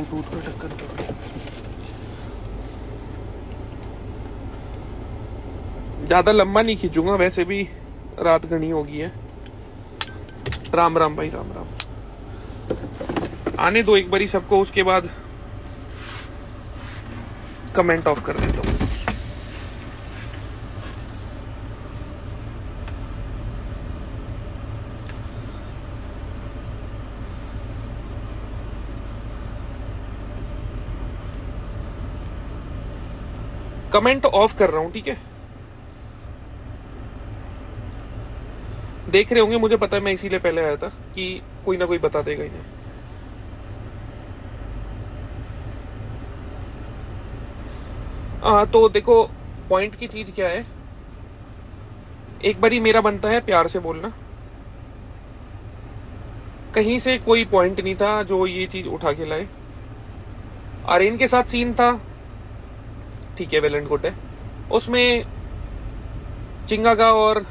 Bluetooth में टक्कर पकड़ी। ज्यादा लंबा नहीं खींचूंगा, वैसे भी रात घनी होगी है। राम राम भाई, राम राम। आने दो एक बारी सबको, उसके बाद कमेंट ऑफ कर देता हूँ। कमेंट ऑफ कर रहा हूं, ठीक है। देख रहे होंगे, मुझे पता है, मैं इसीलिए पहले आया था कि कोई ना कोई बता देगा इन्हें। तो देखो, पॉइंट की चीज क्या है, एक बारी मेरा बनता है प्यार से बोलना। कहीं से कोई पॉइंट नहीं था जो ये चीज उठा के लाए। आर्यन के साथ सीन था, ठीक है, वेल एंड गुड है। उसमें चिंगा का और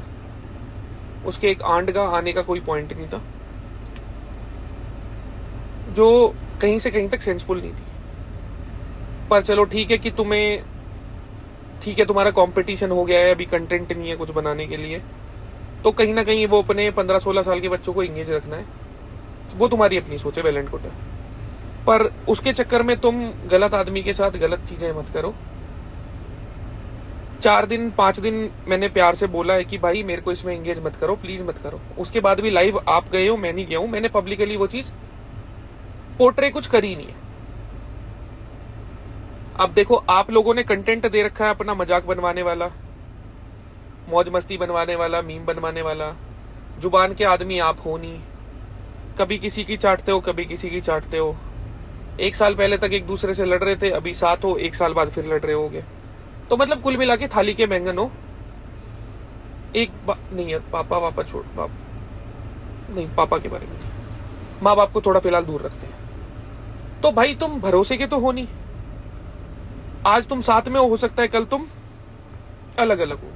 उसके एक आंट का आने का कोई पॉइंट नहीं था, जो कहीं से कहीं तक सेंसफुल नहीं थी। पर चलो ठीक है कि तुम्हें, ठीक है, तुम्हारा कंपटीशन हो गया है, अभी कंटेंट नहीं है कुछ बनाने के लिए, तो कहीं ना कहीं वो अपने 15-16 साल के बच्चों को इंगेज रखना है, वो तुम्हारी अपनी सोच है, वेल एंड गुड है। पर उसके चक्कर में तुम गलत आदमी के साथ गलत चीजें मत करो। 4 दिन 5 दिन मैंने प्यार से बोला है कि भाई मेरे को इसमें एंगेज मत करो, प्लीज मत करो। उसके बाद भी लाइव आप गए हो, मैं नहीं गया हूं, मैंने पब्लिकली वो चीज पोर्ट्रे कुछ करी नहीं है। अब देखो, आप लोगों ने कंटेंट दे रखा है अपना, मजाक बनवाने वाला, मौज मस्ती बनवाने वाला, मीम बनवाने वाला। जुबान के आदमी आप हो नहीं, कभी किसी की चाटते हो, कभी किसी की चाटते हो। 1 साल पहले तक एक दूसरे से लड़ रहे थे, अभी साथ हो, 1 साल बाद फिर लड़ रहे होगे। तो मतलब कुल मिला के थाली के बैंगन हो। एक नहीं है, पापा वापा छोड़, बाप नहीं, पापा के बारे में नहीं, माँ बाप को थोड़ा फिलहाल दूर रखते हैं। तो भाई तुम भरोसे के तो हो नहीं। आज तुम साथ में हो सकता है कल तुम अलग अलग हो।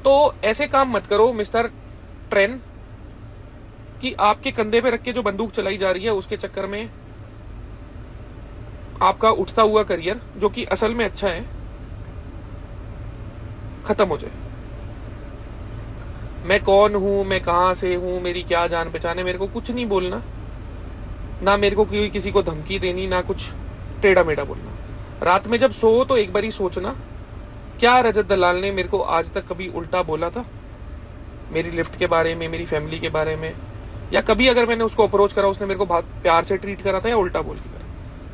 तो ऐसे काम मत करो मिस्टर ट्रेन, कि आपके कंधे पे रख के जो बंदूक चलाई जा रही है, उसके चक्कर में आपका उठता हुआ करियर, जो कि असल में अच्छा है, खत्म हो जाए। मैं कौन हूं, मैं कहां से हूं, मेरी क्या जान पहचान है, मेरे को कुछ नहीं बोलना, ना मेरे को किसी को धमकी देनी, ना कुछ टेढ़ा मेढ़ा बोलना। रात में जब सो तो एक बारी सोचना, क्या रजत दलाल ने मेरे को आज तक कभी उल्टा बोला था मेरी लिफ्ट के बारे में, मेरी फैमिली के बारे में, या कभी अगर मैंने उसको अप्रोच करा उसने मेरे को बहुत प्यार से ट्रीट करा था, या उल्टा बोल के करा?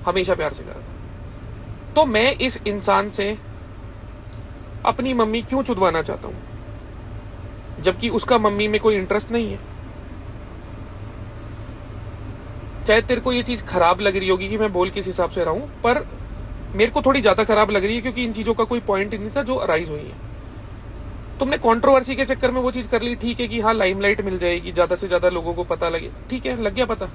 हमेशा प्यार से करा था। तो मैं इस इंसान से अपनी मम्मी क्यों चुदवाना चाहता हूं, जबकि उसका मम्मी में कोई इंटरेस्ट नहीं है। चाहे तेरे को ये चीज खराब लग रही होगी कि मैं बोल किस हिसाब से रहा हूं, पर मेरे को थोड़ी ज्यादा खराब लग रही है, क्योंकि इन चीजों का कोई पॉइंट नहीं था जो अराइज हुई है। तुमने कंट्रोवर्सी के चक्कर में वो चीज कर ली, ठीक है कि हाँ लाइमलाइट मिल जाएगी, ज्यादा से ज्यादा लोगों को पता लगे, ठीक है, लग गया पता।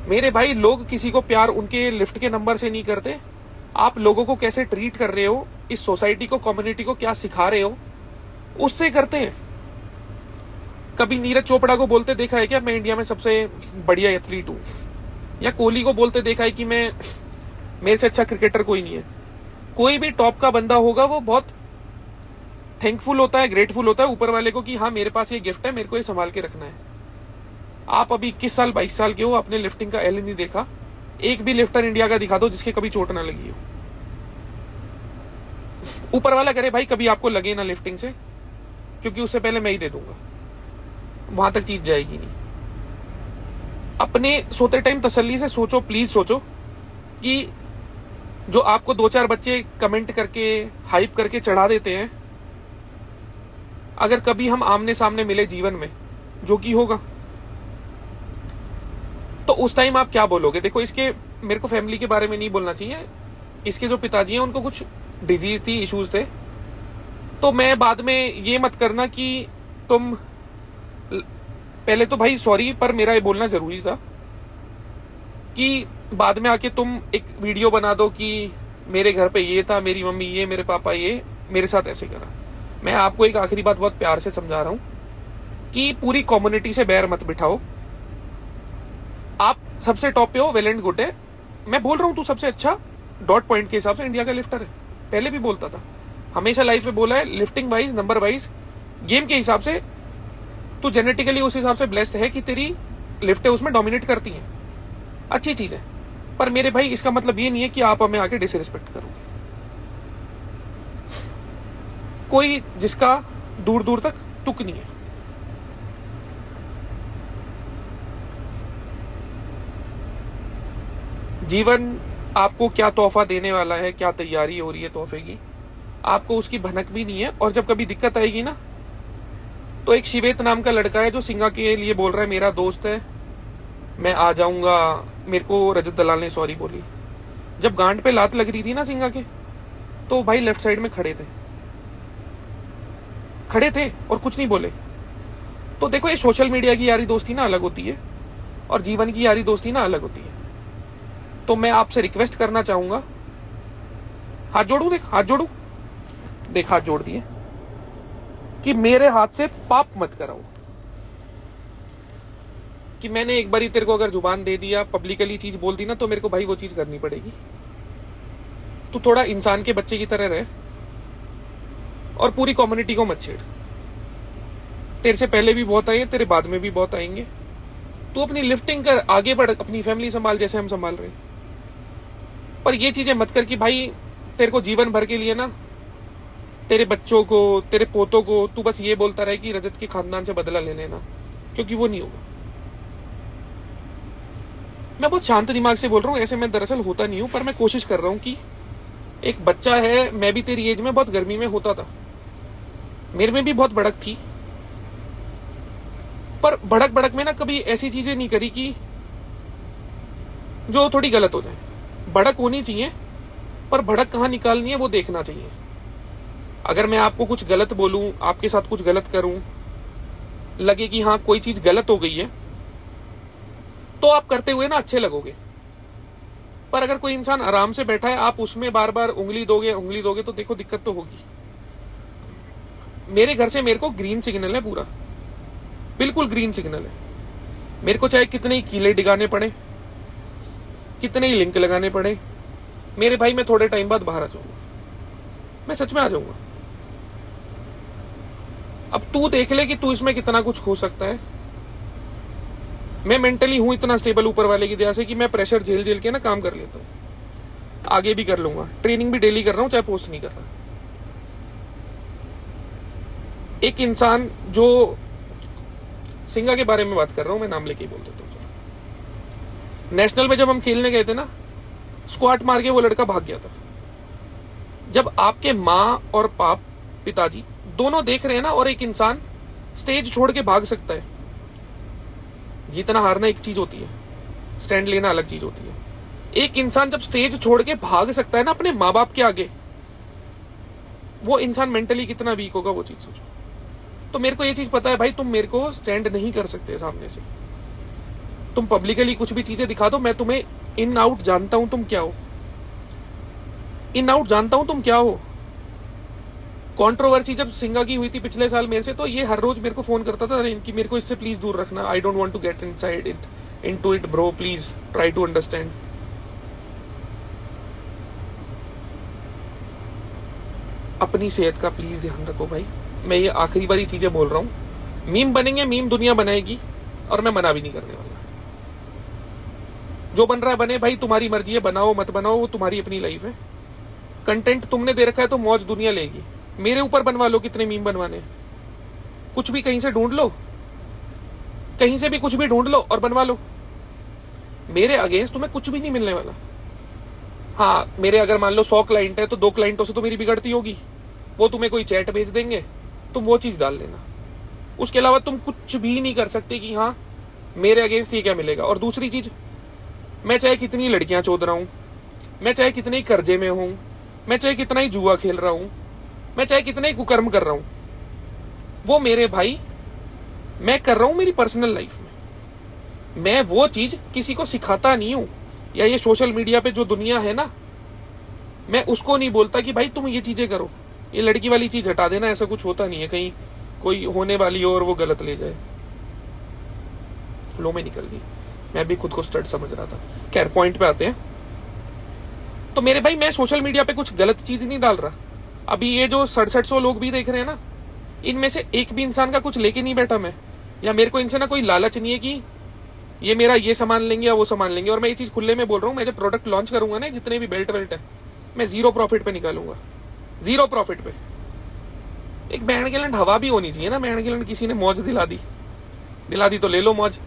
मेरे भाई, लोग किसी को प्यार उनके लिफ्ट के नंबर से नहीं करते, आप लोगों को कैसे ट्रीट कर रहे हो, इस सोसाइटी को, कम्युनिटी को क्या सिखा रहे हो, उससे करते हैं। कभी नीरज चोपड़ा को बोलते देखा है क्या मैं इंडिया में सबसे बढ़िया एथलीट हूं, या कोहली को बोलते देखा है कि मैं, मेरे से अच्छा क्रिकेटर कोई नहीं है। कोई भी टॉप का बंदा होगा वो बहुत थैंकफुल होता है, ग्रेटफुल होता है ऊपर वाले को कि हाँ मेरे पास ये गिफ्ट है, मेरे को ये संभाल के रखना है। आप अभी 21 साल 22 साल के हो, आपने लिफ्टिंग का एल नहीं देखा। एक भी लिफ्टर इंडिया का दिखा दो जिसके कभी चोट ना लगी हो। ऊपर वाला करे भाई कभी आपको लगे ना लिफ्टिंग से, क्योंकि उससे पहले मैं ही दे दूंगा, वहां तक चीज जाएगी नहीं। अपने सोते टाइम तसल्ली से सोचो, प्लीज सोचो कि जो आपको 2-4 बच्चे कमेंट करके हाइप करके चढ़ा देते हैं, अगर कभी हम आमने सामने मिले जीवन में, जो कि होगा, तो उस टाइम आप क्या बोलोगे? देखो, इसके मेरे को फैमिली के बारे में नहीं बोलना चाहिए। इसके जो पिताजी हैं उनको कुछ डिजीज थी, इश्यूज थे। तो मैं बाद में ये मत करना कि तुम, पहले तो भाई सॉरी, पर मेरा ये बोलना जरूरी था कि बाद में आके तुम एक वीडियो बना दो कि मेरे घर पे ये था, मेरी मम्मी ये, मेरे पापा ये, मेरे साथ ऐसे करा। मैं आपको एक आखिरी बात बहुत प्यार से समझा रहा हूं कि पूरी कम्युनिटी से बैर मत बिठाओ। आप सबसे टॉप पे हो, वेल एंड गुड है, मैं बोल रहा हूं तू सबसे अच्छा डॉट पॉइंट के हिसाब से इंडिया का लिफ्टर है, पहले भी बोलता था, हमेशा लाइफ में बोला है, lifting wise, number wise, game के हिसाब से तू जेनेटिकली उस हिसाब से ब्लेस्ड है कि तेरी लिफ्टें उसमें डोमिनेट करती हैं, अच्छी चीज है। पर मेरे भाई इसका मतलब ये नहीं है कि आप हमें आके डिसरिस्पेक्ट करोगे। कोई जिसका दूर दूर तक तुक नहीं है। जीवन आपको क्या तोहफा देने वाला है, क्या तैयारी हो रही है तोहफे की, आपको उसकी भनक भी नहीं है। और जब कभी दिक्कत आएगी ना, तो एक शिवेत नाम का लड़का है जो सिंगा के लिए बोल रहा है मेरा दोस्त है, मैं आ जाऊंगा, मेरे को रजत दलाल ने सॉरी बोली। जब गांड पे लात लग रही थी ना सिंगा के, तो भाई लेफ्ट साइड में खड़े थे और कुछ नहीं बोले। तो देखो, ये सोशल मीडिया की यारी दोस्ती ना अलग होती है और जीवन की यारी दोस्ती ना अलग होती है। तो मैं आपसे रिक्वेस्ट करना चाहूंगा, हाथ जोड़ू, देख हाथ जोड़ू, देख हाथ जोड़ दिए, कि मेरे हाथ से पाप मत कराओ। कि मैंने एक बारी तेरे को अगर जुबान दे दिया, पब्लिकली चीज बोल दी ना, तो मेरे को भाई वो चीज करनी पड़ेगी। तू थोड़ा इंसान के बच्चे की तरह रहे और पूरी कम्युनिटी को मत छेड़। तेरे से पहले भी बहुत आए, तेरे बाद में भी बहुत आएंगे। तू अपनी लिफ्टिंग कर, आगे बढ़, अपनी फैमिली संभाल जैसे हम संभाल रहे हैं। पर ये चीजें मत कर कि भाई तेरे को जीवन भर के लिए ना, तेरे बच्चों को, तेरे पोतों को तू बस ये बोलता रहे कि रजत के खानदान से बदला ले लेना, क्योंकि वो नहीं होगा। मैं बहुत शांत दिमाग से बोल रहा हूं, ऐसे मैं दरअसल होता नहीं हूं, पर मैं कोशिश कर रहा हूं कि एक बच्चा है, मैं भी तेरी एज में बहुत गर्मी में होता था, मेरे में भी बहुत भड़क थी, पर भड़क में ना कभी ऐसी चीजें नहीं करी कि जो थोड़ी गलत हो जाए। भड़क होनी चाहिए, पर भड़क कहां निकालनी है वो देखना चाहिए। अगर मैं आपको कुछ गलत बोलूं, आपके साथ कुछ गलत करूं, लगे कि हाँ कोई चीज गलत हो गई है, तो आप करते हुए ना अच्छे लगोगे। पर अगर कोई इंसान आराम से बैठा है, आप उसमें बार बार उंगली दोगे, तो देखो दिक्कत तो होगी। मेरे घर से मेरे को ग्रीन सिग्नल है, पूरा बिल्कुल ग्रीन सिग्नल है। मेरे को चाहे कितने ही कीले डिगाने पड़े, कितने ही लिंक लगाने पड़े, मेरे भाई मैं थोड़े टाइम बाद बाहर आ जाऊंगा, मैं सच में आ जाऊंगा। अब तू देख ले कि तू इसमें कितना कुछ खो सकता है। मैं मेंटली हूं इतना स्टेबल ऊपर वाले की दया से कि मैं प्रेशर झेल के ना काम कर लेता हूं, आगे भी कर लूंगा। ट्रेनिंग भी डेली कर रहा हूं, चाहे पोस्ट नहीं कर रहा। एक इंसान जो सिंगा के बारे में बात कर रहा हूं, मैं नाम लेके ही बोल देता हूं। नेशनल में जब हम खेलने गए थे ना, स्क्वाट मार के वो लड़का भाग गया था। जब आपके माँ और पिताजी दोनों देख रहे हैं ना, और एक इंसान स्टेज छोड़ के भाग सकता है। जीतना हारना एक चीज होती है, स्टैंड लेना अलग चीज होती है। एक इंसान जब स्टेज छोड़ के भाग सकता है ना अपने माँ बाप के आगे, वो इंसान मेंटली कितना वीक होगा, वो चीज सोचो। तो मेरे को ये चीज पता है भाई, तुम मेरे को स्टैंड नहीं कर सकते सामने से। तुम पब्लिकली कुछ भी चीजें दिखा दो, मैं तुम्हें इन आउट जानता हूं तुम क्या हो, इन आउट जानता हूं तुम क्या हो। कंट्रोवर्सी जब सिंगा की हुई थी पिछले साल मेरे से, तो ये हर रोज मेरे को फोन करता था कि मेरे को इससे प्लीज दूर रखना, I don't want to get inside it, into it bro, please try to understand. अपनी सेहत का प्लीज ध्यान रखो भाई। मैं ये आखिरी बारी चीजें बोल रहा हूं। मीम बनेंगे, मीम दुनिया बनाएगी, और मैं मना भी नहीं करने वाला। जो बन रहा है बने भाई, तुम्हारी मर्जी है, बनाओ मत बनाओ, वो तुम्हारी अपनी लाइफ है। कंटेंट तुमने दे रखा है तो मौज दुनिया लेगी। मेरे ऊपर बनवा लो कितने मीम बनवाने, कुछ भी कहीं से ढूंढ लो, कहीं से भी कुछ भी ढूंढ लो और बनवा लो। मेरे अगेंस्ट तुम्हें कुछ भी नहीं मिलने वाला। हाँ, मेरे अगर मान लो 100 क्लाइंट है, तो 2 क्लाइंटों से तो मेरी बिगड़ती होगी, वो तुम्हें कोई चैट भेज देंगे, तुम वो चीज डाल लेना। उसके अलावा तुम कुछ भी नहीं कर सकते कि हाँ मेरे अगेंस्ट ये क्या मिलेगा। और दूसरी चीज, मैं चाहे कितनी लड़कियां चोद रहा हूं, मैं चाहे कितने ही कर्जे में हूं, मैं चाहे कितना ही जुआ खेल रहा हूं, मैं चाहे कितने ही कुकर्म कर रहा हूं, वो मेरे भाई मैं कर रहा हूं मेरी पर्सनल लाइफ में। मैं वो चीज किसी को सिखाता नहीं हूं। या ये सोशल मीडिया पे जो दुनिया है ना, मैं उसको नहीं बोलता कि भाई तुम ये चीजें करो, ये लड़की वाली चीज हटा देना, ऐसा कुछ होता नहीं है। कहीं कोई होने वाली हो और वो गलत ले जाए। फ्लो में निकल गई, मैं भी खुद को स्टड समझ रहा था। खैर पॉइंट पे आते हैं। तो मेरे भाई मैं सोशल मीडिया पे कुछ गलत चीज नहीं डाल रहा। अभी ये जो 6700 लोग भी देख रहे हैं ना, इनमें से एक भी इंसान का कुछ लेके नहीं बैठा मैं, या मेरे को इनसे ना कोई लालच नहीं है कि ये मेरा ये सामान लेंगे या वो सामान लेंगे। और मैं ये चीज खुले में बोल रहा हूँ, मैं जब प्रोडक्ट लॉन्च करूंगा ना, जितने भी बेल्ट वेल्ट है, मैं 0 प्रॉफिट पे निकालूंगा, 0 प्रॉफिट पे। एक बैंड के हवा भी होनी चाहिए ना, बैंड के किसी ने मौज दिला दी तो ले लो मौज,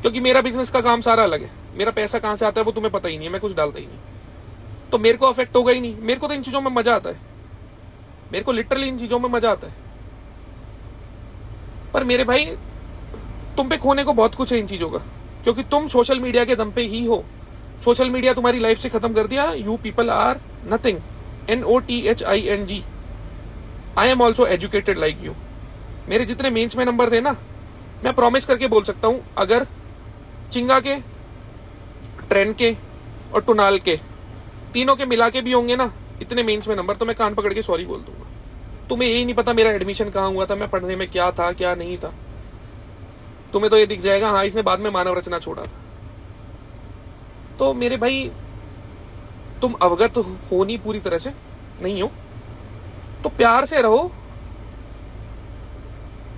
क्योंकि मेरा बिजनेस का काम सारा अलग है। मेरा पैसा कहां से आता है वो तुम्हें पता ही नहीं है, मैं कुछ डालता ही नहीं, तो मेरे को अफेक्ट होगा ही नहीं। मेरे को तो इन चीजों में मजा आता है, मेरे को लिटरली इन चीजों में मजा आता है। पर मेरे भाई तुम पे खोने को बहुत कुछ है इन चीजों का, क्योंकि तुम सोशल मीडिया के दम पे ही हो। सोशल मीडिया तुम्हारी लाइफ से खत्म कर दिया। You people are nothing, NOTHING। I am also educated like you. मेरे जितने मेंस में नंबर थे ना, मैं प्रॉमिस करके बोल सकता हूं, अगर चिंगा के, ट्रेन के और टुनाल के तीनों के मिला के भी होंगे ना इतने मेंस में नंबर, तो मैं कान पकड़ के सॉरी बोल दूंगा। तुम्हें यही नहीं पता मेरा एडमिशन कहाँ हुआ था, मैं पढ़ने में क्या था क्या नहीं था। तुम्हें तो ये दिख जाएगा हाँ इसने बाद में मानव रचना छोड़ा था। तो मेरे भाई तुम अवगत हो नहीं पूरी तरह से, नहीं हो तो प्यार से रहो।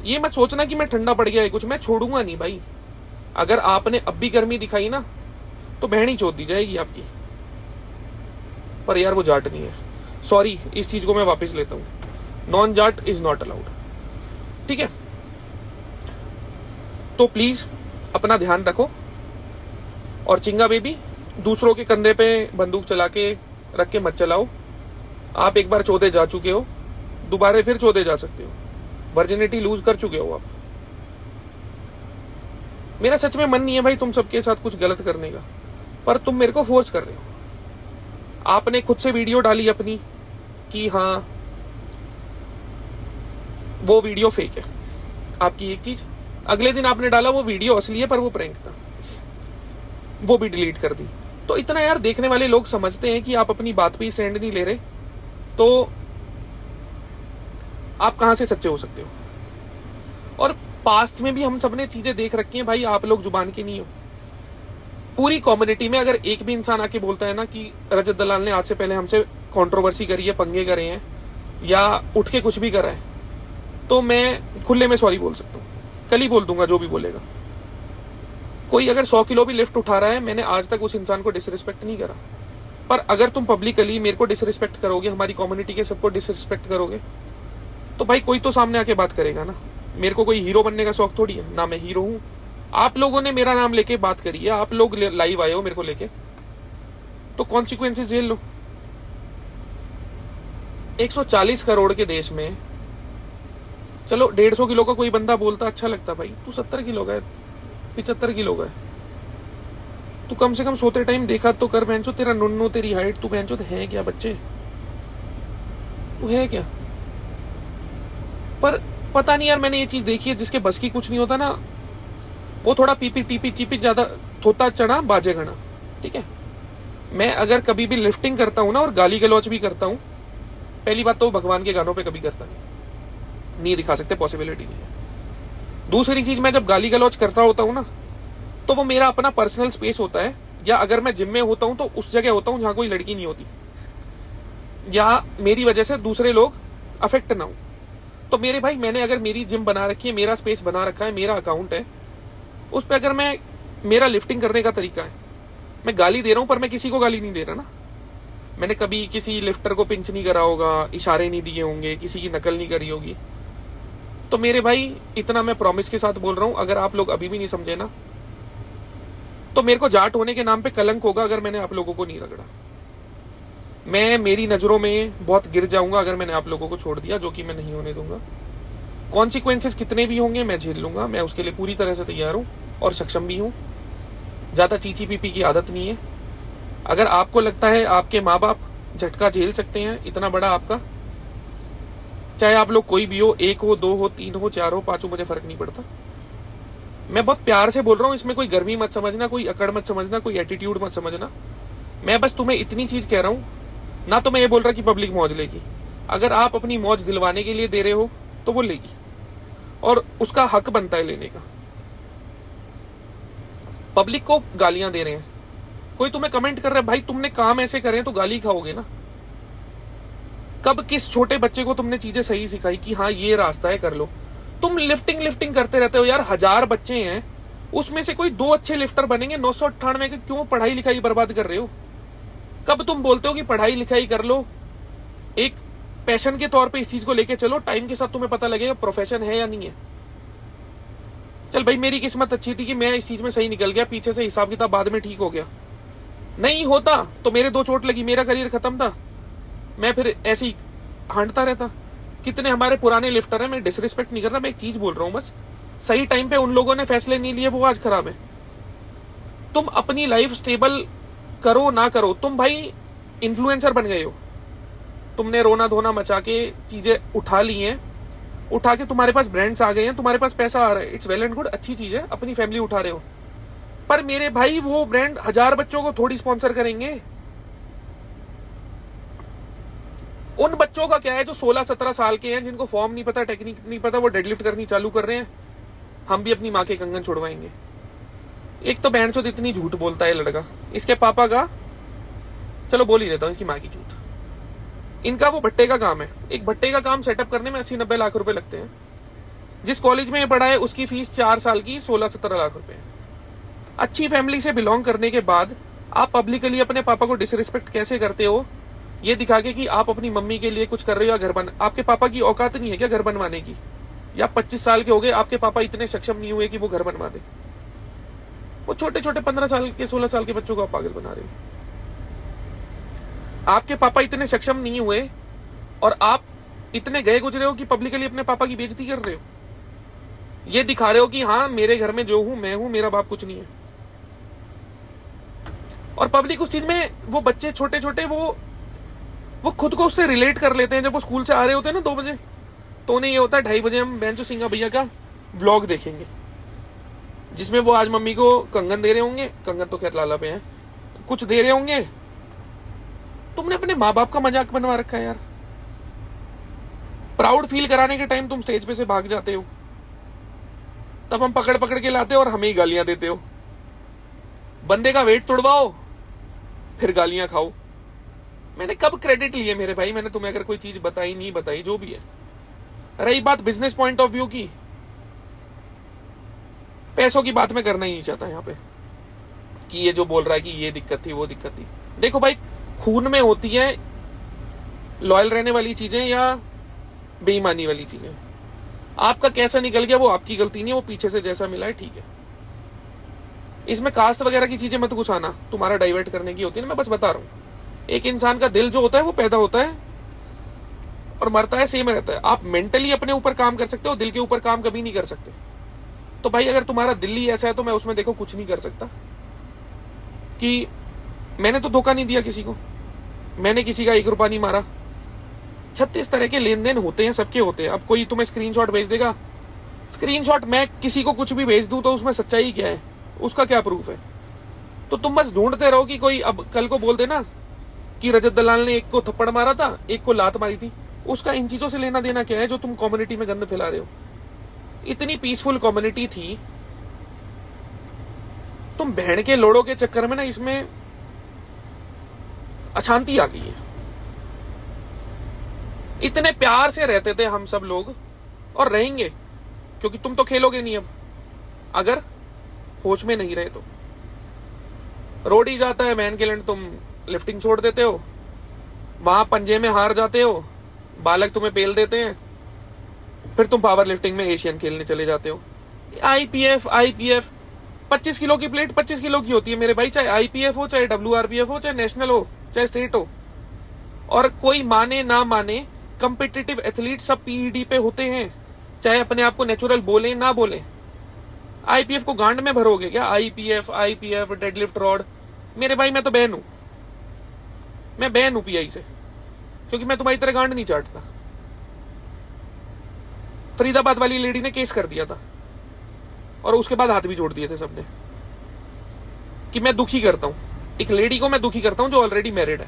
ये मत सोचना कि मैं ठंडा पड़ गया है कुछ, मैं छोड़ूंगा नहीं भाई। अगर आपने अब भी गर्मी दिखाई ना तो बहनी चोद दी जाएगी आपकी। पर यार वो जाट नहीं है, सॉरी, इस चीज को मैं वापस लेता हूं। Non Jat is not allowed, ठीक है। तो प्लीज अपना ध्यान रखो। और चिंगा बेबी, दूसरों के कंधे पे बंदूक चला के रख के मत चलाओ। आप एक बार चौदे जा चुके हो, दोबारा फिर चौदे जा सकते हो। वर्जिनिटी लूज कर चुके हो आप। मेरा सच में मन नहीं है भाई तुम सबके साथ कुछ गलत करने का, पर तुम मेरे को फोर्स कर रहे हो। आपने खुद से वीडियो डाली अपनी कि हाँ वो वीडियो फेक है, आपकी एक चीज। अगले दिन आपने डाला वो वीडियो असली है पर वो प्रैंक था, वो भी डिलीट कर दी। तो इतना यार देखने वाले लोग समझते हैं कि आप अपनी बात पे ही स्टैंड नहीं ले रहे, तो आप कहां से सच्चे हो सकते हो। और पास्ट में भी हम सबने चीजें देख रखी हैं भाई, आप लोग जुबान के नहीं हो। पूरी कम्युनिटी में अगर एक भी इंसान आके बोलता है ना कि रजत दलाल ने आज से पहले हमसे कंट्रोवर्सी करी है, पंगे करे हैं या उठ के कुछ भी करा है, तो मैं खुले में सॉरी बोल सकता हूँ, कल ही बोल दूंगा जो भी बोलेगा। कोई अगर 100 किलो भी लिफ्ट उठा रहा है, मैंने आज तक उस इंसान को डिसरिस्पेक्ट नहीं करा। पर अगर तुम पब्लिकली मेरे को डिसरिस्पेक्ट करोगे, हमारी कम्युनिटी के सबको डिसरिस्पेक्ट करोगे, तो भाई कोई तो सामने आके बात करेगा ना। मेरे को कोई हीरो बनने का शौक थोड़ी है ना, मैं हीरो हूं। आप लोगों ने मेरा नाम लेके बात करी है, आप लोग लाइव आए हो मेरे को लेके, तो कॉन्सिक्वेंसेस झेल लो। 140 करोड़ के देश में चलो 150 किलो का कोई बंदा बोलता अच्छा लगता, भाई तू 70 किलो का है, 75 किलो का है, तू कम से कम सोते टाइम देखा तो कर। बहनचो तेरा नुन्नू, तेरी हाइट, तू बहनचो है क्या बच्चे, तू है क्या। पर पता नहीं यार, मैंने ये चीज देखी है, जिसके बस की कुछ नहीं होता ना, वो थोड़ा पीपी टीपी चीपी ज्यादा थोता चढ़ा बाजे घना, ठीक है। मैं अगर कभी भी लिफ्टिंग करता हूं ना और गाली गलौच भी करता हूं, पहली बात तो भगवान के गानों पे कभी करता नहीं दिखा सकते, पॉसिबिलिटी नहीं है। दूसरी चीज, मैं जब गाली गलौच करता होता हूं ना, तो वो मेरा अपना पर्सनल स्पेस होता है, या अगर मैं जिम में होता हूं तो उस जगह होता हूं जहां कोई लड़की नहीं होती, या मेरी वजह से दूसरे लोग अफेक्ट ना हो। तो मेरे भाई, मैंने अगर मेरी जिम बना रखी है, मेरा स्पेस बना रखा है, मेरा अकाउंट है, उस पर अगर मैं, मेरा लिफ्टिंग करने का तरीका है, मैं गाली दे रहा हूं पर मैं किसी को गाली नहीं दे रहा ना। मैंने कभी किसी लिफ्टर को पिंच नहीं करा होगा, इशारे नहीं दिए होंगे, किसी की नकल नहीं करी होगी। तो मेरे भाई इतना मैं प्रॉमिस के साथ बोल रहा हूं, अगर आप लोग अभी भी नहीं समझे ना, तो मेरे को जाट होने के नाम पे कलंक होगा अगर मैंने आप लोगों को नहीं रगड़ा। मैं मेरी नजरों में बहुत गिर जाऊंगा अगर मैंने आप लोगों को छोड़ दिया, जो कि मैं नहीं होने दूंगा। कॉन्सिक्वेंसेस कितने भी होंगे मैं झेल लूंगा, मैं उसके लिए पूरी तरह से तैयार हूं और सक्षम भी हूं। ज्यादा चीची पीपी की आदत नहीं है। अगर आपको लगता है आपके माँ बाप झटका झेल सकते हैं इतना बड़ा आपका, चाहे आप लोग कोई भी हो, 1 हो, 2 हो, 3 हो, 4 हो, 5 हो, मुझे फर्क नहीं पड़ता। मैं बहुत प्यार से बोल रहा हूं, इसमें कोई गर्मी मत समझना, कोई अकड़ मत समझना, कोई एटीट्यूड मत समझना। मैं बस तुम्हें इतनी चीज कह रहा हूं ना, तो मैं ये बोल रहा कि पब्लिक मौज लेगी। अगर आप अपनी मौज दिलवाने के लिए दे रहे हो तो वो लेगी, और उसका हक बनता है लेने का। पब्लिक को गालियां दे रहे हैं, कोई तुम्हें कमेंट कर रहा है, भाई तुमने काम ऐसे करे तो गाली खाओगे ना। कब किस छोटे बच्चे को तुमने चीजें सही सिखाई कि हाँ ये रास्ता है, कर लो। तुम लिफ्टिंग करते रहते हो यार। 1000 बच्चे हैं, उसमें से कोई 2 अच्छे लिफ्टर बनेंगे। 998 के क्यों पढ़ाई लिखाई बर्बाद कर रहे हो? कब तुम बोलते हो कि पढ़ाई लिखाई कर लो, एक पैशन के तौर पे इस चीज को लेके चलो, टाइम के साथ तुम्हें पता लगेगा प्रोफेशन है या नहीं है। चल भाई मेरी किस्मत अच्छी थी कि मैं इस चीज में सही निकल गया, पीछे से हिसाब किताब बाद में ठीक हो गया। नहीं होता तो मेरे 2 चोट लगी, मेरा करियर खत्म था, मैं फिर ऐसे ही हांटता रहता। कितने हमारे पुराने लिफ्टर हैं, मैं डिसरिस्पेक्ट नहीं कर रहा, मैं एक चीज बोल रहा हूं बस, सही टाइम पे उन लोगों ने फैसले नहीं लिए, वो आज खराब है। तुम अपनी लाइफ स्टेबल करो ना करो, तुम भाई इन्फ्लुएंसर बन गए हो, तुमने रोना धोना मचा के चीजें उठा ली हैं, उठा के तुम्हारे पास ब्रांड्स आ गए हैं, तुम्हारे पास पैसा आ रहा है, इट्स वेल एंड गुड, अच्छी चीज है, अपनी फैमिली उठा रहे हो। पर मेरे भाई वो ब्रांड 1000 बच्चों को थोड़ी स्पॉन्सर करेंगे। उन बच्चों का क्या है जो 16-17 साल के हैं, जिनको फॉर्म नहीं पता, टेक्निक नहीं पता, वो डेडलिफ्ट करनी चालू कर रहे हैं। हम भी अपनी माँ के कंगन छुड़वाएंगे। एक तो बहन चोद इतनी झूठ बोलता है लड़का, इसके पापा का चलो बोल ही देता हूं, इसकी माँ की झूठ। इनका वो भट्टे का काम है, एक भट्टे का काम सेटअप करने में 80-90 लाख रुपए लगते हैं। जिस कॉलेज में ये पढ़ा है उसकी फीस 4 साल की 16-17 लाख रुपए है। अच्छी फैमिली से बिलोंग करने के बाद आप पब्लिकली अपने पापा को डिसरिस्पेक्ट कैसे करते हो, ये दिखा के कि आप अपनी मम्मी के लिए कुछ कर रहे हो या घर बन, आपके पापा की औकात नहीं है क्या घर बनवाने की? या 25 साल के हो गए, आपके पापा इतने सक्षम नहीं हुए कि वो घर बनवा दे? वो छोटे छोटे 15 साल के 16 साल के बच्चों को आप पागल बना रहे हो। आपके पापा इतने सक्षम नहीं हुए और आप इतने गए गुजरे हो कि पब्लिकली अपने पापा की बेइज्जती कर रहे हो। ये दिखा रहे हो कि हाँ मेरे घर में जो हूं मैं हूं, मेरा बाप कुछ नहीं है। और पब्लिक उस चीज में, वो बच्चे छोटे छोटे वो खुद को उससे रिलेट कर लेते हैं। जब वो स्कूल से आ रहे होते हैं ना 2 बजे, तो उन्हें ये होता है 2:30 बजे हम बेंचो सिंगा भैया का व्लॉग देखेंगे, जिसमें वो आज मम्मी को कंगन दे रहे होंगे, कंगन तो खैर लाला पे है, कुछ दे रहे होंगे। तुमने अपने माँ बाप का मजाक बनवा रखा है यार। प्राउड फील कराने के टाइम तुम स्टेज पे से भाग जाते हो, तब हम पकड़ पकड़ के लाते हो और हमें ही गालियां देते हो। बंदे का वेट तोड़वाओ फिर गालियां खाओ। मैंने कब क्रेडिट लिए मेरे भाई? मैंने तुम्हें अगर कोई चीज बताई नहीं बताई, जो भी है। रही बात बिजनेस पॉइंट ऑफ व्यू की, पैसों की बात मैं करना ही नहीं चाहता यहाँ पे कि ये जो बोल रहा है कि ये दिक्कत थी वो दिक्कत थी। देखो भाई, खून में होती है लॉयल रहने वाली चीजें या बेईमानी वाली चीजें। आपका कैसा निकल गया वो आपकी गलती नहीं है, वो पीछे से जैसा मिला है ठीक है। इसमें कास्ट वगैरह की चीजें मत घुसाना, तुम्हारा डाइवर्ट करने की होती है ना। मैं बस बता रहा हूं, एक इंसान का दिल जो होता है वो पैदा होता है और मरता है, सेम रहता है। आप मेंटली अपने ऊपर काम कर सकते हो, दिल के ऊपर काम कभी नहीं कर सकते। तो भाई अगर तुम्हारा दिल ही ऐसा है तो मैं उसमें देखो कुछ नहीं कर सकता। कि मैंने तो धोखा नहीं दिया किसी को, मैंने किसी का 1 रुपया नहीं मारा। 36 तरह के लेन देन होते हैं, सबके होते हैं। अब कोई तुम्हें स्क्रीनशॉट भेज देगा, स्क्रीनशॉट मैं किसी को कुछ भी भेज दूं तो उसमें सच्चाई क्या है, उसका क्या प्रूफ है? तो तुम बस ढूंढते रहो कि कोई अब कल को बोल देना कि रजत दलाल ने एक को थप्पड़ मारा था, एक को लात मारी थी। उसका इन चीजों से लेना देना क्या है जो तुम कम्युनिटी में गंद फैला रहे हो? इतनी पीसफुल कम्युनिटी थी, तुम बहन के लोड़ों के चक्कर में ना इसमें अशांति आ गई है। इतने प्यार से रहते थे हम सब लोग, और रहेंगे, क्योंकि तुम तो खेलोगे नहीं अब, अगर होश में नहीं रहे तो। रोड ही जाता है मैन के लैंड, तुम लिफ्टिंग छोड़ देते हो, वहां पंजे में हार जाते हो, बालक तुम्हें पेल देते हैं, फिर तुम पावर लिफ्टिंग में एशियन खेलने चले जाते हो। आईपीएफ 25 किलो की प्लेट 25 किलो की होती है मेरे भाई, चाहे आईपीएफ हो, चाहे WRPF हो, चाहे नेशनल हो, चाहे स्टेट हो। और कोई माने ना माने, कंपिटिटिव एथलीट सब पीईडी पे होते हैं, चाहे अपने आप को नेचुरल बोले ना बोले। आईपीएफ को गांड में भरोगे क्या? IPF deadlift rod. मेरे भाई मैं तो बैन हूं, मैं बैन हूं पीआई से, क्योंकि मैं तुम्हारी तरह गांड नहीं चाटता। फरीदाबाद वाली लेडी ने केस कर दिया था और उसके बाद हाथ भी जोड़ दिए थे सबने कि मैं दुखी करता हूं, एक लेडी को मैं दुखी करता हूं जो ऑलरेडी मैरिड है।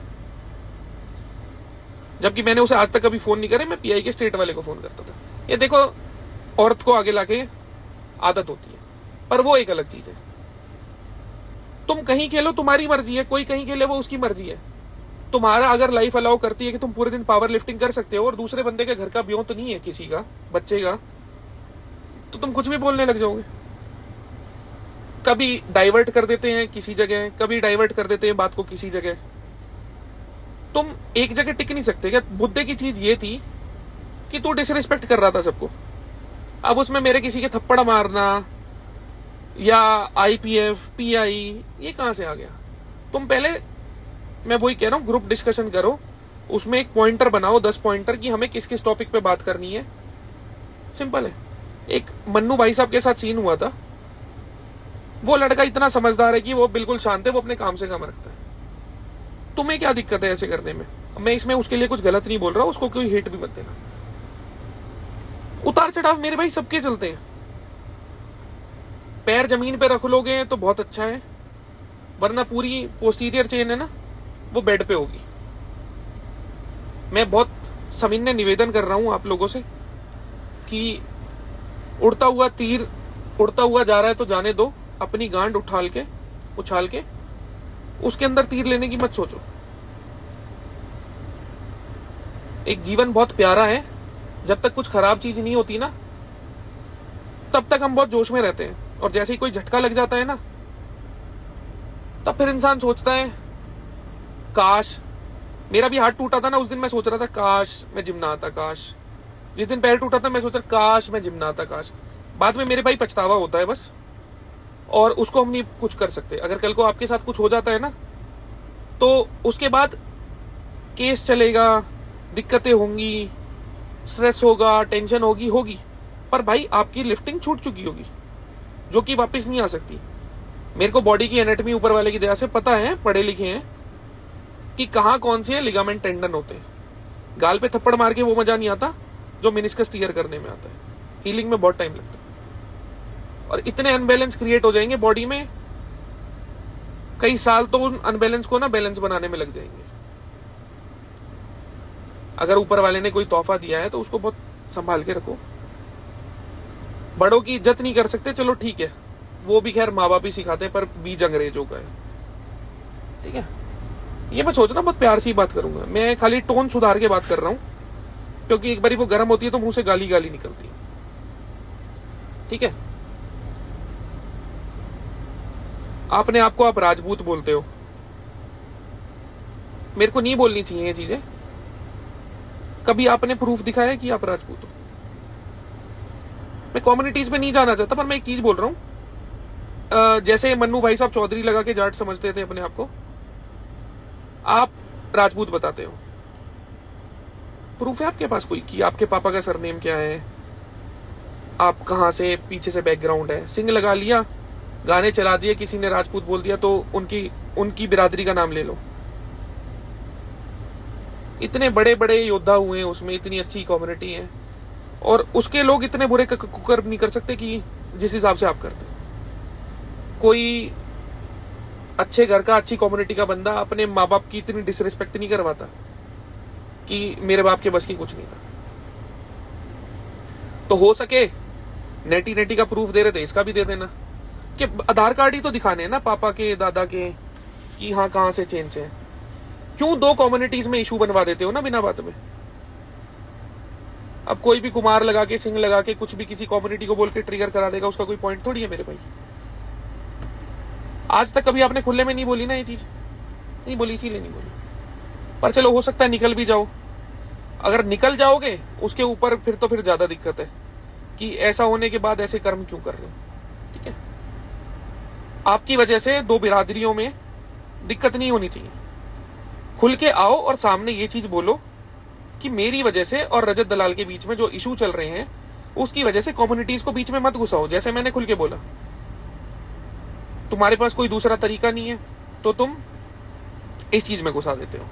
जबकि मैंने उसे आज तक कभी फोन नहीं करे, मैं पीआई के स्टेट वाले को फोन करता था। ये देखो, औरत को आगे लाके आदत होती है, पर वो एक अलग चीज है। तुम कहीं खेलो, तुम्हारी मर्जी है, कोई कहीं खेले वो उसकी मर्जी है। तुम्हारा अगर लाइफ अलाउ करती है कि तुम पूरे दिन पावर लिफ्टिंग कर सकते हो और दूसरे बंदे के घर का ब्यों तो नहीं है किसी का बच्चे का, तो तुम कुछ भी बोलने लग जाओगे। कभी डाइवर्ट कर देते हैं किसी जगह, कभी डाइवर्ट कर देते हैं बात को किसी जगह। तुम एक जगह टिक नहीं सकते। क्या मुद्दे की चीज ये थी कि तू डिसरिस्पेक्ट कर रहा था सबको। अब उसमें मेरे किसी के थप्पड़ मारना या आईपीएफ पीआई ये कहां से आ गया? तुम पहले, मैं वही कह रहा हूं, ग्रुप डिस्कशन करो, उसमें एक पॉइंटर बनाओ, 10 पॉइंटर की हमें किस किस टॉपिक पे बात करनी है। सिंपल है। एक मन्नू भाई साहब के साथ सीन हुआ था। वो लड़का इतना समझदार है कि वो बिल्कुल शांत है, वो अपने काम से काम रखता है। तुम्हें क्या दिक्कत है ऐसे करने में? मैं इसमें उसके लिए कुछ गलत नहीं बोल रहा, उसको कोई हेट भी मत देना। उतार चढ़ाव मेरे भाई सबके चलते हैं। पैर जमीन पे रख लोगे तो बहुत अच्छा है, वरना पूरी पोस्टीरियर चेन है ना वो बेड पे होगी। मैं बहुत सविनय निवेदन कर रहा हूं आप लोगों से कि उड़ता हुआ तीर उड़ता हुआ जा रहा है तो जाने दो, अपनी गांड उछाल के उसके अंदर तीर लेने की मत सोचो। एक जीवन बहुत प्यारा है, जब तक कुछ खराब चीज नहीं होती ना तब तक हम बहुत जोश में रहते हैं, और जैसे ही कोई झटका लग जाता है ना तब फिर इंसान सोचता है काश मेरा भी हाथ टूटा था ना, उस दिन मैं सोच रहा था काश मैं जिम ना आता, काश जिस दिन पैर टूटा था मैं सोच रहा काश मैं जिम ना आता, काश। बाद में मेरे भाई पछतावा होता है बस, और उसको हम नहीं कुछ कर सकते। अगर कल को आपके साथ कुछ हो जाता है ना तो उसके बाद केस चलेगा, दिक्कतें होंगी, स्ट्रेस होगा, टेंशन होगी, पर भाई आपकी लिफ्टिंग छूट चुकी होगी जो कि वापस नहीं आ सकती। मेरे को बॉडी की एनाटॉमी ऊपर वाले की दया से पता है, पढ़े लिखे हैं कि कहां कौन से लिगामेंट टेंडन होते हैं। गाल पे थप्पड़ मार के वो मजा नहीं आता जो मेनिस्कस टीयर करने में आता है। हीलिंग में बहुत टाइम लगता है, और इतने अनबैलेंस क्रिएट हो जाएंगे बॉडी में, कई साल तो उन अनबैलेंस को ना बैलेंस बनाने में लग जाएंगे। अगर ऊपर वाले ने कोई तोहफा दिया है तो उसको बहुत संभाल के रखो। बड़ों की इज्जत नहीं कर सकते, चलो ठीक है, वो भी खैर माँ बाप ही सिखाते हैं, पर बीज अंग्रेजों का है, ठीक है। ये मैं सोचना बहुत प्यार से बात करूंगा, मैं खाली टोन सुधार के बात कर रहा हूं, क्योंकि एक बारी वो गर्म होती है तो मुंह से गाली गाली निकलती है, ठीक है। आपने आपको आप राजपूत बोलते हो, मेरे को नहीं बोलनी चाहिए ये चीजें। कभी आपने प्रूफ दिखाया कि आप राजपूत हो? मैं कम्युनिटीज में नहीं जाना चाहता, पर मैं एक चीज बोल रहा हूं, जैसे मन्नू भाई साहब चौधरी लगा के जाट समझते थे अपने आप को, आप राजपूत बताते हो। प्रूफ है आपके पास कोई कि आपके पापा का सरनेम क्या है, आप कहां से, पीछे से बैकग्राउंड है? सिंह लगा लिया, गाने चला दिए, किसी ने राजपूत बोल दिया तो उनकी बिरादरी का नाम ले लो। इतने बड़े बड़े योद्धा हुए हैं उसमें, इतनी अच्छी कम्युनिटी है, और उसके लोग इतने बुरे कुकर नहीं कर सकते कि जिस हिसाब से आप करते। कोई अच्छे घर का, अच्छी कम्युनिटी का बंदा अपने माँ बाप की इतनी डिसरिस्पेक्ट नहीं करवाता कि मेरे बाप के बस की कुछ नहीं था। तो हो सके नेटी का प्रूफ दे रहे थे, इसका भी दे देना, कि आधार कार्ड ही तो दिखाने हैं ना पापा के, दादा के, कि हाँ कहां से चेंज से। क्यों दो कम्युनिटीज में इशू बनवा देते हो ना बिना बात में? अब कोई भी कुमार लगा के, सिंह लगा के, कुछ भी किसी कम्युनिटी को बोल के ट्रिगर करा देगा, उसका कोई पॉइंट थोड़ी है मेरे भाई। आज तक कभी आपने खुले में नहीं बोली ना ये चीज, नहीं बोली, इसीलिए नहीं बोली। पर चलो, हो सकता है निकल भी जाओ। अगर निकल जाओगे उसके ऊपर फिर ज्यादा दिक्कत है कि ऐसा होने के बाद ऐसे कर्म क्यों कर रहे हो, ठीक है। आपकी वजह से दो बिरादरियों में दिक्कत नहीं होनी चाहिए। खुल के आओ और सामने ये चीज बोलो कि मेरी वजह से और रजत दलाल के बीच में जो इशू चल रहे हैं उसकी वजह से कम्युनिटीज को बीच में मत घुसाओ। जैसे मैंने खुल के बोला, तुम्हारे पास कोई दूसरा तरीका नहीं है तो तुम इस चीज में घुसा देते हो।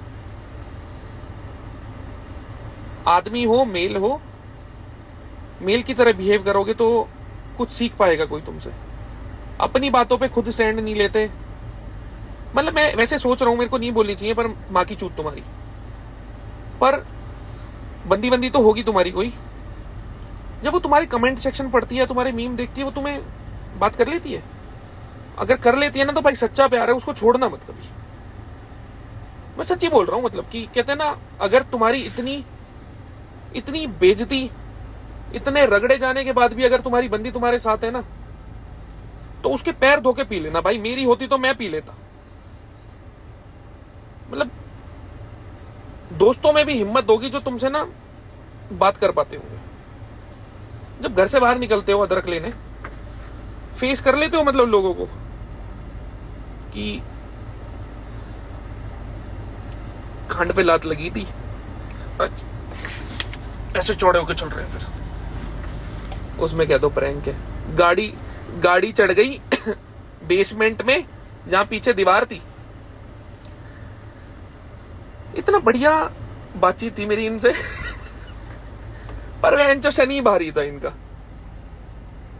आदमी हो, मेल की तरह बिहेव करोगे तो कुछ सीख पाएगा कोई तुमसे। अपनी बातों पे खुद स्टैंड नहीं लेते। मतलब मैं वैसे सोच रहा हूं, मेरे को नहीं बोलनी चाहिए, पर माँ की चूत तुम्हारी। पर बंदी तो होगी तुम्हारी कोई, जब वो तुम्हारे कमेंट सेक्शन पढ़ती है, तुम्हारे मीम देखती है, वो तुम्हें बात कर लेती है अगर कर लेती है ना तो भाई सच्चा प्यार है, उसको छोड़ना मत कभी। मैं सच्ची बोल रहा हूं, मतलब कि कहते हैं ना, अगर तुम्हारी इतनी बेइज्जती, इतने रगड़े जाने के बाद भी अगर तुम्हारी बंदी तुम्हारे साथ है ना, तो उसके पैर धो के पी लेना भाई। मेरी होती तो मैं पी लेता। मतलब दोस्तों में भी हिम्मत होगी जो तुमसे ना बात कर पाते होंगे। जब घर से बाहर निकलते हो अदरक लेने, फेस कर लेते हो मतलब लोगों को कि खांड पे लात लगी थी, ऐसे चौड़े होके चल रहे हैं, फिर उसमें कह दो प्रैंक है। गाड़ी चढ़ गई बेसमेंट में जहां पीछे दीवार थी। इतना बढ़िया बातचीत थी मेरी इनसे पर वह जो शनि भारी था इनका।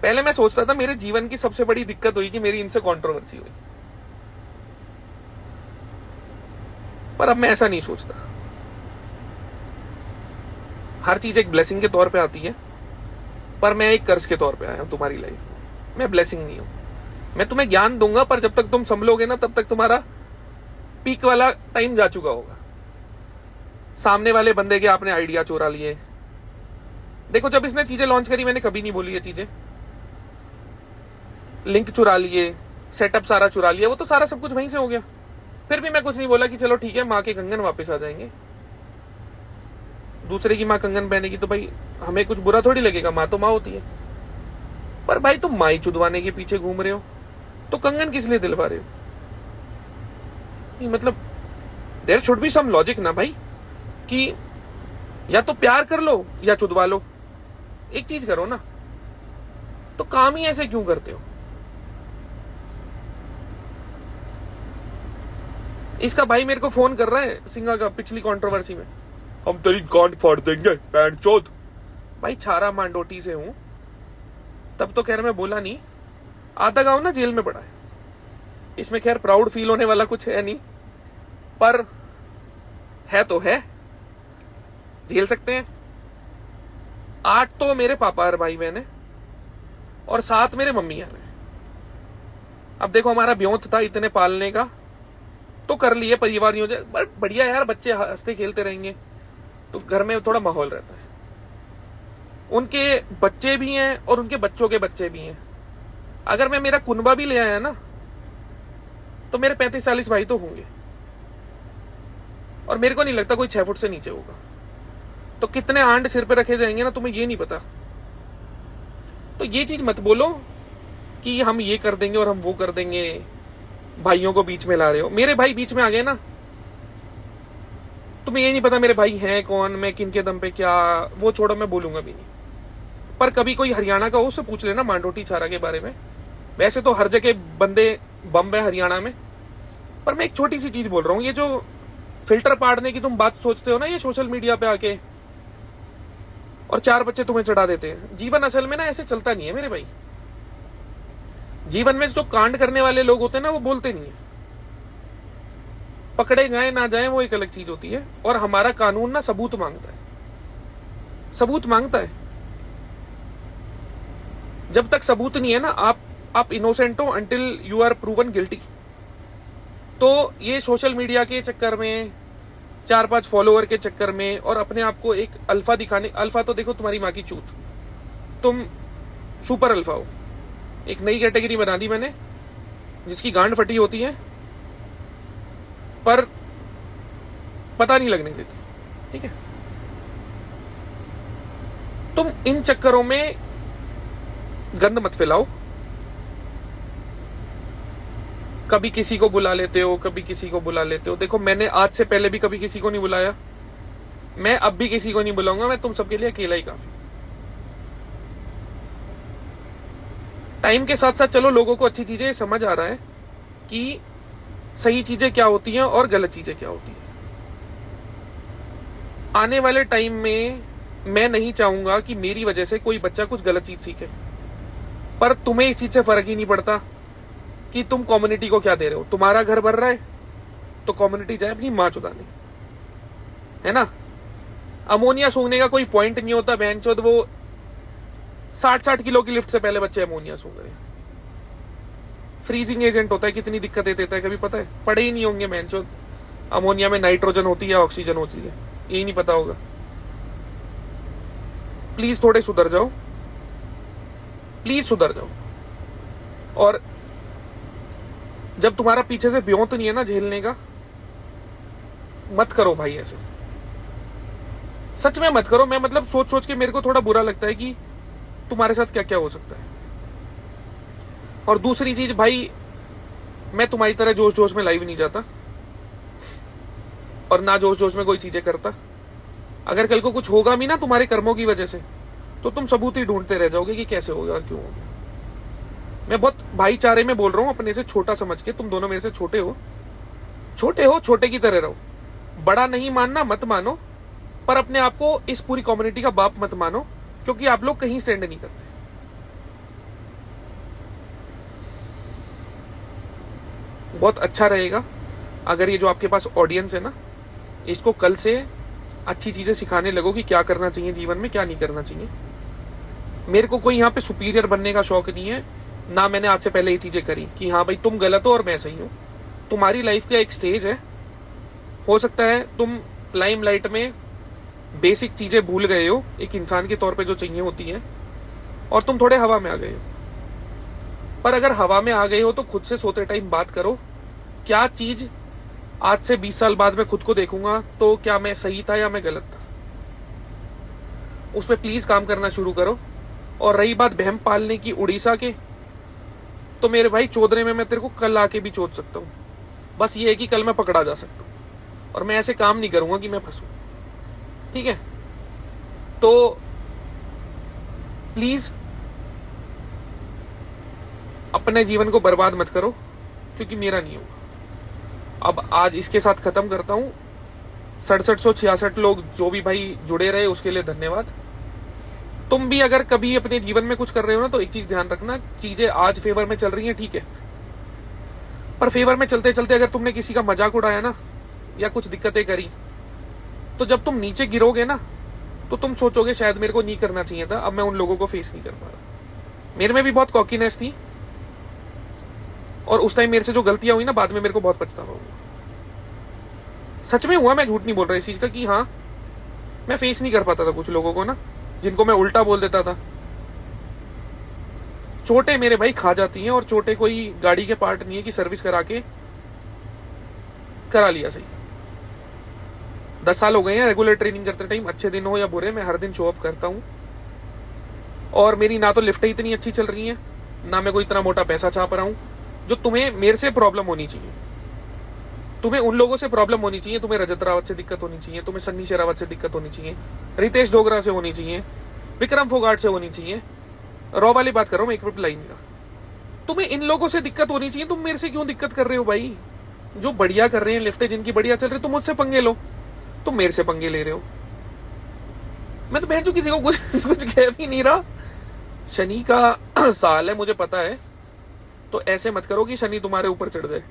पहले मैं सोचता था मेरे जीवन की सबसे बड़ी दिक्कत हुई कि मेरी इनसे कंट्रोवर्सी हुई, पर अब मैं ऐसा नहीं सोचता। हर चीज एक ब्लेसिंग के तौर पे आती है, पर मैं एक कर्ज के तौर पे आया हूं तुम्हारी लाइफ में। मैं ब्लेसिंग नहीं हूं। मैं तुम्हें ज्ञान दूंगा, पर जब तक तुम संभलोगे ना, तब तक तुम्हारा पीक वाला टाइम जा चुका होगा। सामने वाले बंदे के आपने आइडिया चुरा लिए। देखो, जब इसने चीजें लॉन्च करी, मैंने कभी नहीं बोली ये चीजें। लिंक चुरा लिए, सेटअप सारा चुरा लिया, वो तो सारा सब कुछ वहीं से हो गया। फिर भी मैं कुछ नहीं बोला कि चलो ठीक है, माँ के कंगन वापस आ जाएंगे। दूसरे की माँ कंगन पहनेगी तो भाई हमें कुछ बुरा थोड़ी लगेगा, माँ तो माँ होती है। पर भाई तुम माँ ही चुदवाने के पीछे घूम रहे हो, तो कंगन किस लिए दिलवा रहे हो? मतलब there should be some logic ना भाई, कि या तो प्यार कर लो या चुदवा लो, एक चीज करो ना। तो काम ही ऐसे क्यों करते हो? इसका भाई मेरे को फोन कर रहा है सिंगा का, पिछली कंट्रोवर्सी में, हम तेरी गांड फाड़ देंगे पैंट चौथ। भाई छारा मांडोटी से हूं, तब तो खैर मैं बोला नहीं। आधा गांव ना जेल में पड़ा है, इसमें खैर प्राउड फील होने वाला कुछ है नहीं, पर है तो है, झेल सकते हैं। 8 तो मेरे पापा और भाई बहन है, और 7 मेरे मम्मी है। अब देखो, हमारा ब्योंत था इतने पालने का, तो कर लिए परिवार हो जाए, बढ़िया यार, बच्चे हंसते खेलते रहेंगे तो घर में थोड़ा माहौल रहता है। उनके बच्चे भी हैं और उनके बच्चों के बच्चे भी हैं। अगर मैं मेरा कुनबा भी ले आया ना, तो मेरे 35-40 भाई तो होंगे, और मेरे को नहीं लगता कोई 6 फुट से नीचे होगा। तो कितने आंड सिर पे रखे जाएंगे ना, तुम्हें ये नहीं पता। तो ये चीज मत बोलो कि हम ये कर देंगे और हम वो कर देंगे, भाइयों को बीच में ला रहे हो। मेरे भाई बीच में आ गए ना, तुम्हें ये नहीं पता मेरे भाई हैं कौन, मैं किन के दम पे क्या, वो छोड़ो, मैं बोलूंगा भी नहीं। पर कभी कोई हरियाणा का हो उससे पूछ लेना मांडोटी छारा के बारे में। वैसे तो हर जगह बंदे बम है हरियाणा में, पर मैं एक छोटी सी चीज बोल रहा हूं, ये जो फिल्टर पाड़ने की तुम बात सोचते हो ना, ये सोशल मीडिया पे आके, और 4 बच्चे तुम्हें चढ़ा देते हैं। जीवन असल में ना ऐसे चलता नहीं है मेरे भाई। जीवन में जो कांड करने वाले लोग होते हैं ना, वो बोलते नहीं है। पकड़े जाए ना जाए वो एक अलग चीज होती है, और हमारा कानून ना सबूत मांगता है, सबूत मांगता है। जब तक सबूत नहीं है ना, आप इनोसेंट हो until you are proven guilty. तो ये सोशल मीडिया के चक्कर में, 4-5 फॉलोअर के चक्कर में, और अपने आप को एक अल्फा दिखाने, अल्फा तो देखो तुम्हारी माँ की चूत, तुम सुपर अल्फा हो। एक नई कैटेगरी बना दी मैंने, जिसकी गांड फटी होती है पर पता नहीं लगने देती, ठीक है? तुम इन चक्करों में गंद मत फैलाओ। कभी किसी को बुला लेते हो, कभी किसी को बुला लेते हो। देखो, मैंने आज से पहले भी कभी किसी को नहीं बुलाया, मैं अब भी किसी को नहीं बुलाऊंगा। मैं तुम सबके लिए अकेला ही काफी। टाइम के साथ साथ चलो, लोगों को अच्छी चीजें समझ आ रहा है कि सही चीजें क्या होती हैं और गलत चीजें क्या होती हैं। आने वाले टाइम में मैं नहीं चाहूंगा कि मेरी वजह से कोई बच्चा कुछ गलत चीज सीखे, पर तुम्हें इस चीज से फर्क ही नहीं पड़ता कि तुम कम्युनिटी को क्या दे रहे हो। तुम्हारा घर भर रहा है तो कम्युनिटी जाए अपनी मां चुदाने, है ना? अमोनिया सूंघने का कोई पॉइंट नहीं होता बहनचोद। वो 60 किलो की लिफ्ट से पहले बच्चे अमोनिया सूंघ रहे हैं। फ्रीजिंग एजेंट होता है, कितनी दिक्कतें देता है कभी पता है? पढ़े ही नहीं होंगे मैंचो, अमोनिया में नाइट्रोजन होती है, ऑक्सीजन होती है, यही नहीं पता होगा। प्लीज थोड़े सुधर जाओ, प्लीज सुधर जाओ। और जब तुम्हारा पीछे से ब्योंत नहीं है ना झेलने का, मत करो भाई ऐसे, सच में मत करो। मैं मतलब सोच सोच के मेरे को थोड़ा बुरा लगता है कि तुम्हारे साथ क्या क्या हो सकता है। और दूसरी चीज भाई, मैं तुम्हारी तरह जोश जोश में लाइव नहीं जाता और ना जोश जोश में कोई चीजें करता। अगर कल को कुछ होगा भी ना तुम्हारे कर्मों की वजह से, तो तुम सबूत ही ढूंढते रह जाओगे कि कैसे होगा, क्यों होगा। मैं बहुत भाईचारे में बोल रहा हूं, अपने से छोटा समझ के। तुम दोनों मेरे से छोटे हो, छोटे की तरह रहो। बड़ा नहीं मानना, मत मानो, पर अपने आप को इस पूरी कम्युनिटी का बाप मत मानो, क्योंकि आप लोग कहीं स्टैंड नहीं करते। बहुत अच्छा रहेगा अगर ये जो आपके पास ऑडियंस है ना, इसको कल से अच्छी चीजें सिखाने लगो कि क्या करना चाहिए जीवन में, क्या नहीं करना चाहिए। मेरे को कोई यहाँ पे सुपीरियर बनने का शौक नहीं है, ना मैंने आज से पहले ये चीजें करी कि हाँ भाई तुम गलत हो और मैं सही हूं। तुम्हारी लाइफ का एक स्टेज है, हो सकता है तुम लाइमलाइट में बेसिक चीजें भूल गए हो एक इंसान के तौर पे जो चाहिए होती है, और तुम थोड़े हवा में आ गए हो। पर अगर हवा में आ गए हो तो खुद से सोते टाइम बात करो, क्या चीज आज से 20 साल बाद मैं खुद को देखूंगा तो क्या मैं सही था या मैं गलत था। उस पर प्लीज काम करना शुरू करो। और रही बात बहम पालने की उड़ीसा के, तो मेरे भाई चौधरे में मैं तेरे को कल आके भी चोद सकता हूं। बस ये है कि कल मैं पकड़ा जा सकता हूं, और मैं ऐसे काम नहीं करूंगा कि मैं फंसूं, ठीक है? तो प्लीज अपने जीवन को बर्बाद मत करो, क्योंकि मेरा नहीं होगा। अब आज इसके साथ खत्म करता हूं। 6766 लोग जो भी भाई जुड़े रहे उसके लिए धन्यवाद। तुम भी अगर कभी अपने जीवन में कुछ कर रहे हो ना, तो एक चीज ध्यान रखना, चीजें आज फेवर में चल रही हैं, ठीक है, पर फेवर में चलते चलते अगर तुमने किसी का मजाक उड़ाया ना, या कुछ दिक्कतें करी, तो जब तुम नीचे गिरोगे ना, तो तुम सोचोगे शायद मेरे को नहीं करना चाहिए था, अब मैं उन लोगों को फेस नहीं कर पा रहा। मेरे में भी बहुत कॉकीनेस थी, और उस टाइम मेरे से जो गलतियां हुई ना, बाद में मेरे को बहुत पछतावा हुआ। सच में हुआ, मैं झूठ नहीं बोल रहा इस चीज का, कि हाँ मैं फेस नहीं कर पाता था कुछ लोगों को ना, जिनको मैं उल्टा बोल देता था। चोटें मेरे भाई खा जाती हैं, और चोटें कोई गाड़ी के पार्ट नहीं है कि सर्विस करा के करा लिया सही। 10 साल हो गए हैं रेगुलर ट्रेनिंग करते टाइम, अच्छे दिन हो या बुरे, मैं हर दिन शो अप करता हूं। और मेरी ना तो लिफ्टें इतनी अच्छी चल रही हैं, ना मैं कोई इतना मोटा पैसा छाप रहा हूं जो तुम्हें मेरे से प्रॉब्लम होनी चाहिए। तुम्हें उन लोगों से प्रॉब्लम होनी चाहिए, तुम्हें रजत रावत से दिक्कत होनी चाहिए, तुम्हें सन्नी शेरावत से दिक्कत होनी चाहिए, रितेश डोगरा से होनी चाहिए, विक्रम फोगाट से होनी चाहिए। रॉ वाली बात कर रहा हूं, एक लाइन का। तुम्हें इन लोगों से दिक्कत होनी चाहिए, तुम मेरे से क्यों दिक्कत कर रहे हो भाई? जो बढ़िया कर रहे हैं, लिफ्टें जिनकी बढ़िया चल रही, तुम मुझसे पंगे लो, तुम मेरे से पंगे ले रहे हो। मैं तो बहन जो किसी को कुछ कह भी नहीं रहा। शनि का साल है, मुझे पता है, तो ऐसे मत करो कि शनि तुम्हारे ऊपर चढ़ जाए।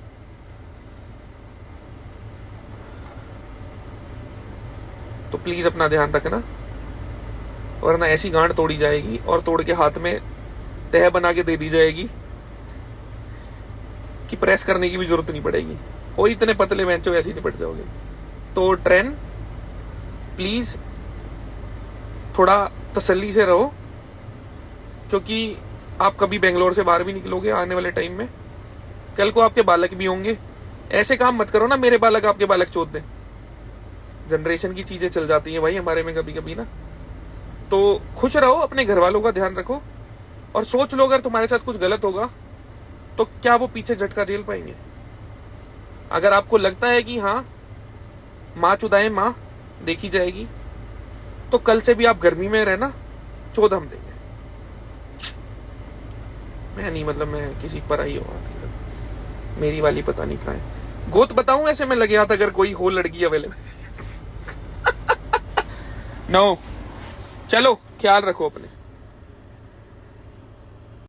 तो प्लीज अपना ध्यान रखना, वरना ऐसी गांड तोड़ी जाएगी और तोड़ के हाथ में तह बना के दे दी जाएगी कि प्रेस करने की भी जरूरत नहीं पड़ेगी। हो इतने पतले बेंचो, ऐसे ही निपट जाओगे। तो ट्रेन प्लीज थोड़ा तसल्ली से रहो, क्योंकि आप कभी बेंगलोर से बाहर भी निकलोगे आने वाले टाइम में। कल को आपके बालक भी होंगे। ऐसे काम मत करो ना मेरे बालक आपके बालक चोद दें। जनरेशन की चीजें चल जाती हैं भाई हमारे में कभी कभी ना। तो खुश रहो, अपने घर वालों का ध्यान रखो, और सोच लो अगर तुम्हारे साथ कुछ गलत होगा तो क्या वो पीछे झटका झेल पाएंगे। अगर आपको लगता है कि हाँ माँ चुदाए माँ देखी जाएगी, तो कल से भी आप गर्मी में रहना, चोद हम देंगे। मैं नहीं, मतलब मैं किसी पर आई होगा, मेरी वाली पता नहीं कहाँ है। गोत बताऊं ऐसे में लगे हाथ, अगर कोई हो लड़की अवेलेबल। नो, चलो ख्याल रखो अपने।